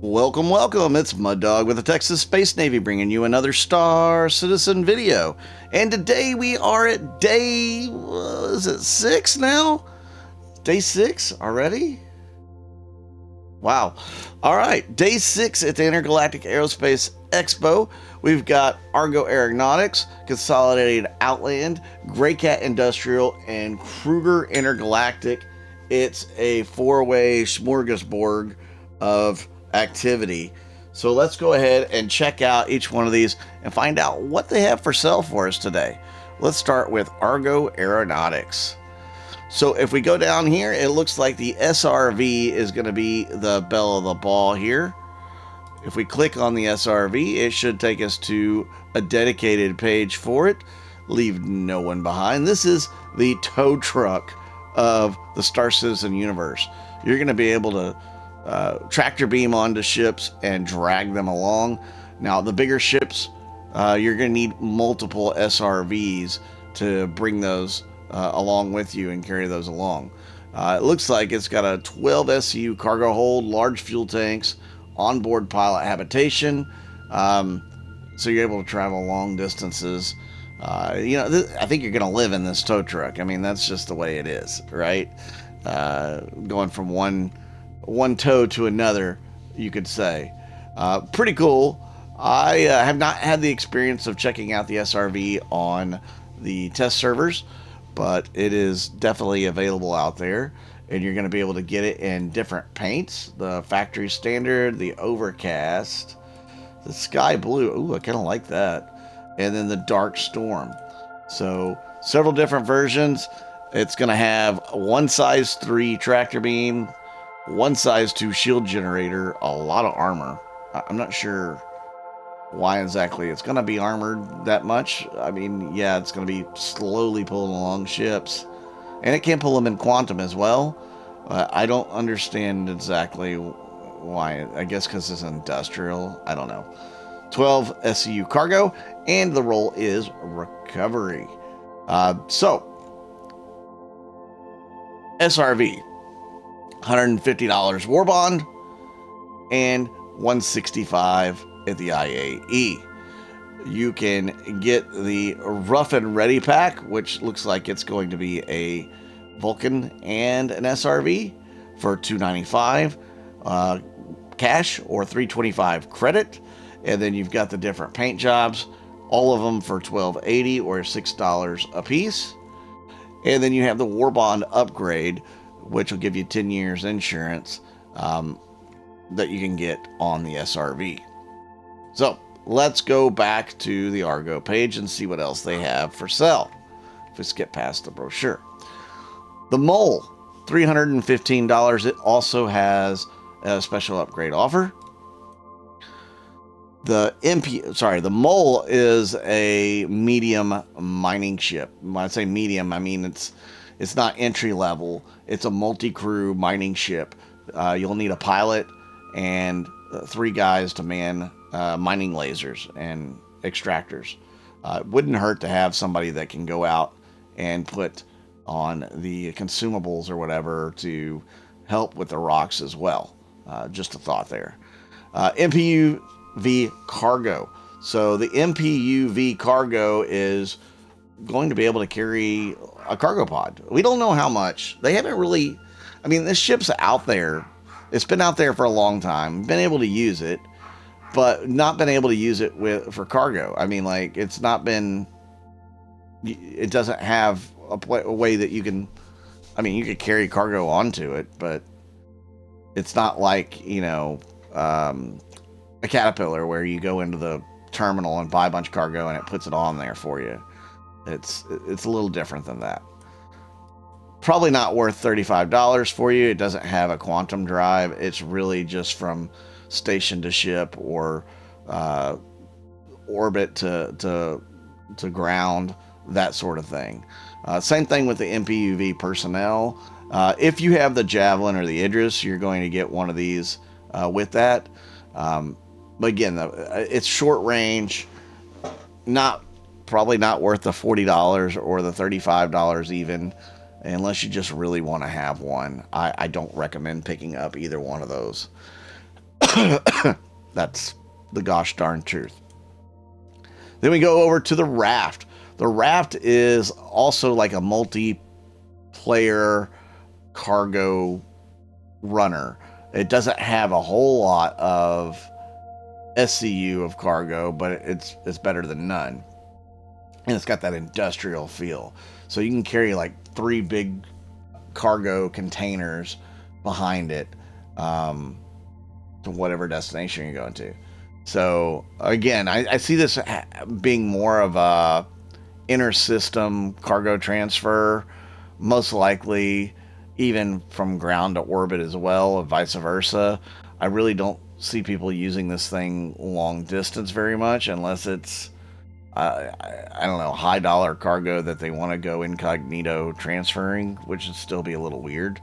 Welcome, welcome. It's Mud Dog with the Texas Space Navy bringing you another Star Citizen video. And today we are at day, is it 6 now? Day 6 already? Wow. All right, day 6 at the Intergalactic Aerospace Expo. We've got Argo Aeronautics, Consolidated Outland, Greycat Industrial, and Kruger Intergalactic. It's a four-way smorgasbord of activity. So let's go ahead and check out each one of these and find out what they have for sale for us today. Let's start with Argo Aeronautics. So if we go down here, it looks like the SRV is going to be the belle of the ball here. If we click on the SRV, it should take us to a dedicated page for it. Leave no one behind. This is the tow truck of the Star Citizen universe. You're going to be able to tractor beam onto ships and drag them along. Now, the bigger ships, you're going to need multiple SRVs to bring those along with you and carry those along. It looks like it's got a 12 SCU cargo hold, large fuel tanks, onboard pilot habitation, so you're able to travel long distances. I think you're going to live in this tow truck. I mean, that's just the way it is, right? Going from one tow to another, you could say. Pretty cool. I have not had the experience of checking out the SRV on the test servers, but it is definitely available out there, and you're going to be able to get it in different paints: the factory standard, the overcast, the sky blue. Ooh, I kind of like that. And then the dark storm. So several different versions. It's going to have one size 3 tractor beam, one size 2 shield generator, a lot of armor. I'm not sure why exactly it's going to be armored that much. I mean, yeah, it's going to be slowly pulling along ships, and it can pull them in quantum as well. I don't understand exactly why. I guess because it's industrial. I don't know. 12 SCU cargo, and the role is recovery. So SRV, $150 war bond, and $165 at the IAE. You can get the rough and ready pack, which looks like it's going to be a Vulcan and an SRV for $295 cash or $325 credit. And then you've got the different paint jobs, all of them for $12.80 or $6 a piece. And then you have the war bond upgrade, which will give you 10 years insurance that you can get on the SRV. So let's go back to the Argo page and see what else they have for sale. If we skip past the brochure. The Mole, $315. It also has a special upgrade offer. The Mole is a medium mining ship. When I say medium, I mean it's not entry level. It's a multi-crew mining ship. You'll need a pilot and 3 guys to man mining lasers and extractors. It wouldn't hurt to have somebody that can go out and put on the consumables or whatever to help with the rocks as well. Just a thought there. MPUV cargo. So the MPUV cargo is going to be able to carry a cargo pod. We don't know how much. They haven't really, I mean, this ship's out there. It's been out there for a long time. Been able to use it, but not been able to use it for cargo. I mean, like, it's not been, it doesn't have a way that you can, I mean, you could carry cargo onto it, but it's not like, a Caterpillar where you go into the terminal and buy a bunch of cargo and it puts it on there for you. It's a little different than that. Probably not worth $35 for you. It doesn't have a quantum drive. It's really just from station to ship or orbit to ground, that sort of thing. Same thing with the MPUV personnel. If you have the Javelin or the Idris, you're going to get one of these with that. But again, it's short range, probably not worth the $40 or the $35 even, unless you just really want to have one. I don't recommend picking up either one of those. That's the gosh darn truth. Then we go over to the Raft. The Raft is also like a multiplayer cargo runner. It doesn't have a whole lot of SCU of cargo, but it's better than none. And it's got that industrial feel. So you can carry like 3 big cargo containers behind it to whatever destination you're going to. So again, I see this being more of a inter-system cargo transfer, most likely even from ground to orbit as well, or vice versa. I really don't see people using this thing long distance very much, unless it's I don't know, high dollar cargo that they want to go incognito transferring, which would still be a little weird.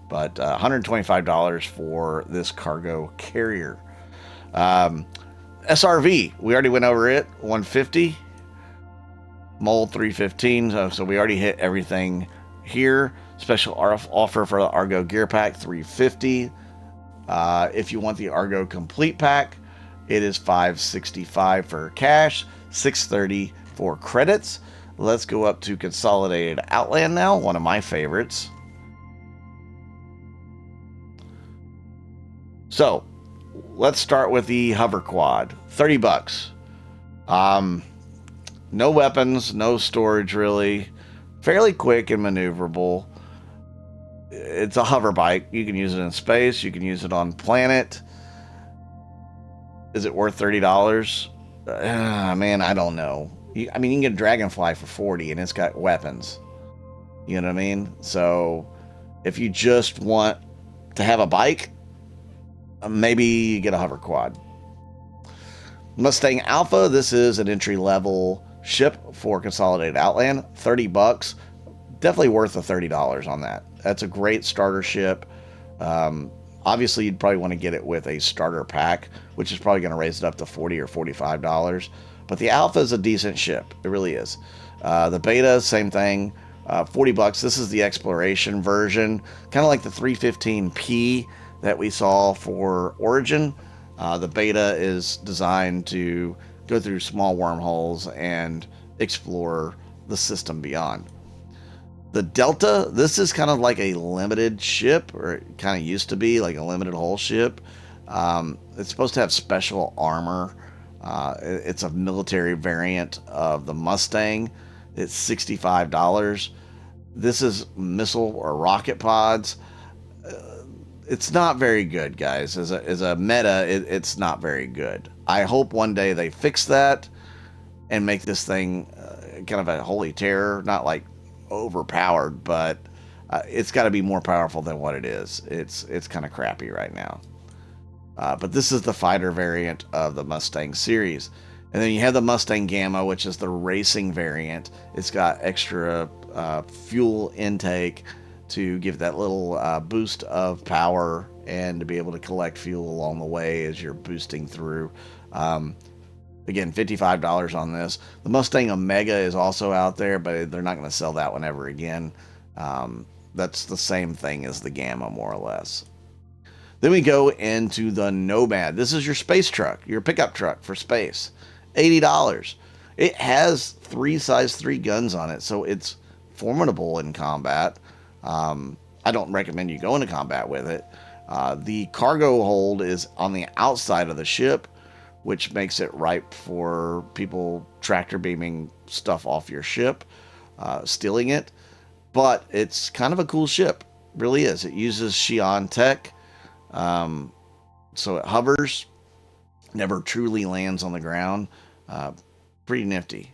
But $125 for this cargo carrier. SRV, we already went over it, 150. Mold 315, so we already hit everything here. Special offer for the Argo Gear Pack, 350. If you want the Argo Complete Pack, it is $565 for cash, $630 for credits. Let's go up to Consolidated Outland now, one of my favorites. So, let's start with the hover quad, 30 bucks. No weapons, no storage really, fairly quick and maneuverable. It's a hover bike. You can use it in space, you can use it on planet. Is it worth $30? Man, I don't know. I mean, you can get a Dragonfly for 40 and it's got weapons. You know what I mean? So, if you just want to have a bike, maybe you get a hover quad. Mustang Alpha, this is an entry-level ship for Consolidated Outland, 30 bucks. Definitely worth the $30 on that. That's a great starter ship. Obviously, you'd probably want to get it with a starter pack, which is probably going to raise it up to $40 or $45. But the Alpha is a decent ship. It really is. The Beta, same thing. 40 bucks. This is the exploration version, kind of like the 315P that we saw for Origin. The Beta is designed to go through small wormholes and explore the system beyond. The Delta, this is kind of like a limited ship, or it kind of used to be like a limited hull ship. It's supposed to have special armor. It's a military variant of the Mustang. It's $65. This is missile or rocket pods. It's not very good, guys. As a meta, it's not very good. I hope one day they fix that and make this thing kind of a holy terror, not like overpowered, but it's got to be more powerful than what it is. It's kind of crappy right now. But this is the fighter variant of the Mustang series. And then you have the Mustang Gamma, which is the racing variant. It's got extra fuel intake to give that little boost of power and to be able to collect fuel along the way as you're boosting through. Again, $55 on this. The Mustang Omega is also out there, but they're not going to sell that one ever again. That's the same thing as the Gamma, more or less. Then we go into the Nomad. This is your space truck, your pickup truck for space. $80. It has 3 size 3 guns on it, so it's formidable in combat. I don't recommend you go into combat with it. The cargo hold is on the outside of the ship, which makes it ripe for people tractor beaming stuff off your ship, stealing it. But it's kind of a cool ship, really is. It uses Xi'an tech, so it hovers, never truly lands on the ground. Pretty nifty.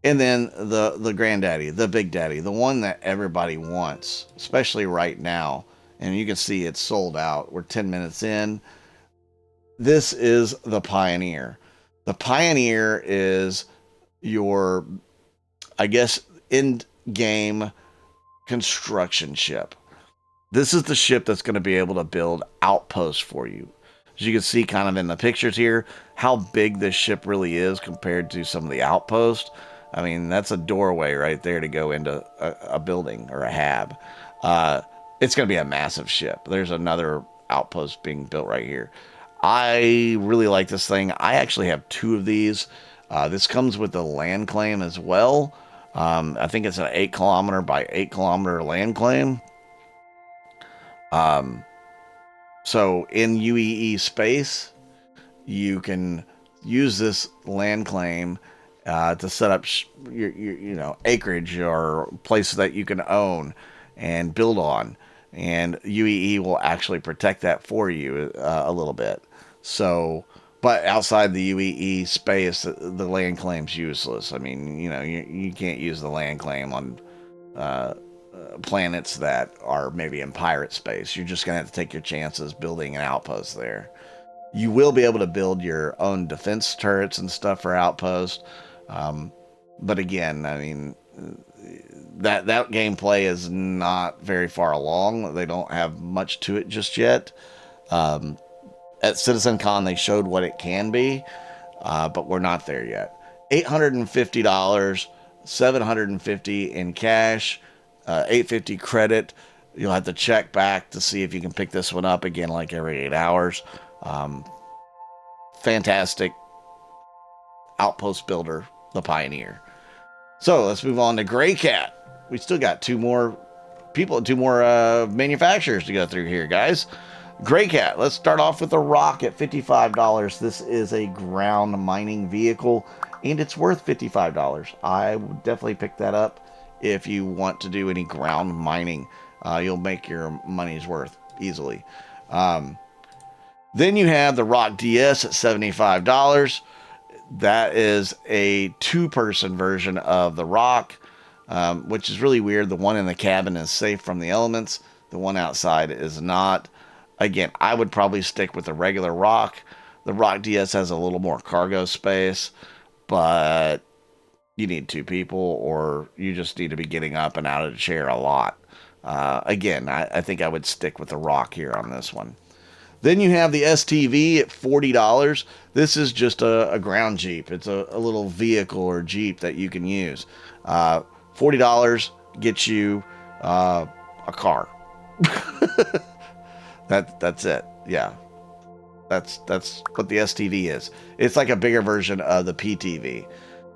And then the granddaddy, the big daddy, the one that everybody wants, especially right now. And you can see it's sold out. We're 10 minutes in. This is the Pioneer. The Pioneer is your, I guess, in-game construction ship. This is the ship that's going to be able to build outposts for you. As you can see kind of in the pictures here, how big this ship really is compared to some of the outposts. I mean, that's a doorway right there to go into a building or a hab. It's going to be a massive ship. There's another outpost being built right here. I really like this thing. I actually have 2 of these. This comes with the land claim as well. I think it's an 8 kilometer by 8 kilometer land claim. So in UEE space, you can use this land claim to set up your acreage or places that you can own and build on, and UEE will actually protect that for you a little bit. So, but outside the UEE space, the land claim's useless. I mean, you can't use the land claim on planets that are maybe in pirate space. You're just gonna have to take your chances building an outpost there. You will be able to build your own defense turrets and stuff for outposts. But again, I mean, that gameplay is not very far along. They don't have much to it just yet. At CitizenCon, they showed what it can be, but we're not there yet. $850, $750 in cash, $850 credit. You'll have to check back to see if you can pick this one up again, like every 8 hours. Fantastic outpost builder, the Pioneer. So let's move on to Greycat. We still got 2 more manufacturers to go through here, guys. Greycat. Let's start off with the Rock at $55. This is a ground mining vehicle, and it's worth $55. I would definitely pick that up if you want to do any ground mining. You'll make your money's worth easily. Then you have the Rock DS at $75. That is a 2-person version of the Rock, which is really weird. The one in the cabin is safe from the elements. The one outside is not. Again, I would probably stick with the regular Rock. The Rock DS has a little more cargo space, but you need 2 people, or you just need to be getting up and out of the chair a lot. Again, I think I would stick with the Rock here on this one. Then you have the STV at $40. This is just a ground Jeep. It's a little vehicle or Jeep that you can use. $40 gets you a car. That's it. Yeah. That's what the STV is. It's like a bigger version of the PTV.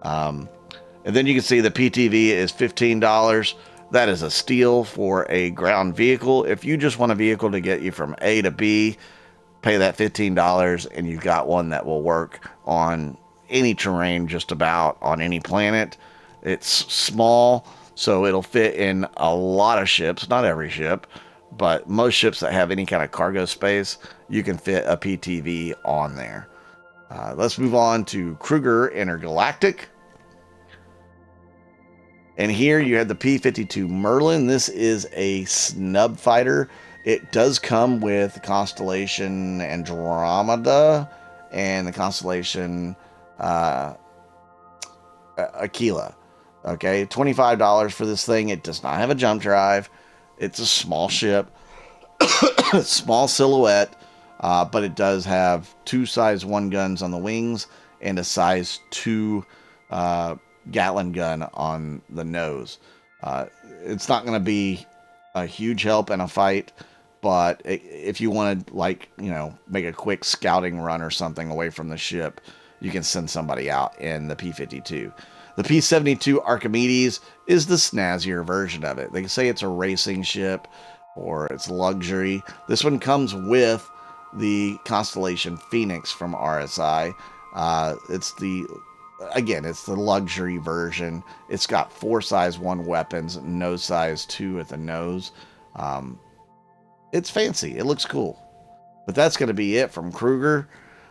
And then you can see the PTV is $15. That is a steal for a ground vehicle. If you just want a vehicle to get you from A to B, pay that $15 and you've got one that will work on any terrain, just about on any planet. It's small, so it'll fit in a lot of ships, not every ship, but most ships that have any kind of cargo space, you can fit a PTV on there. Let's move on to Kruger Intergalactic. And here you have the P-52 Merlin. This is a snub fighter. It does come with the constellation Andromeda and the constellation Aquila. Okay, $25 for this thing. It does not have a jump drive. It's a small ship, small silhouette, but it does have 2 size 1 guns on the wings and a size 2 Gatling gun on the nose. It's not going to be a huge help in a fight, but if you want to, make a quick scouting run or something away from the ship, you can send somebody out in the P-52. The P-72 Archimedes is the snazzier version of it. They say it's a racing ship or it's luxury. This one comes with the constellation Phoenix from RSI. It's the luxury version. It's got 4 size 1 weapons, no size 2 at the nose. It's fancy. It looks cool. But that's going to be it from Kruger.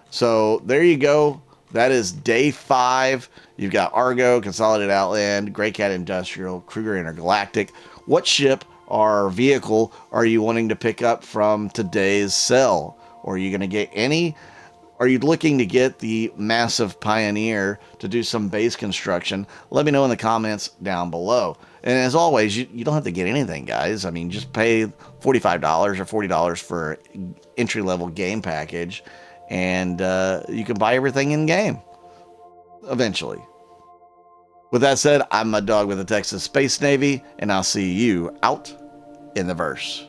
So there you go. That is day 5. You've got Argo, Consolidated, Outland, Greycat Industrial, Kruger Intergalactic. What ship or vehicle are you wanting to pick up from today's sale? Or are you going to get any? Are you looking to get the massive Pioneer to do some base construction? Let me know in the comments down below. And as always, you don't have to get anything, guys. I mean, just pay $45 or $40 for an entry-level game package, and you can buy everything in-game eventually. With that said, I'm Mud Dog with the Texas Space Navy, and I'll see you out in the verse.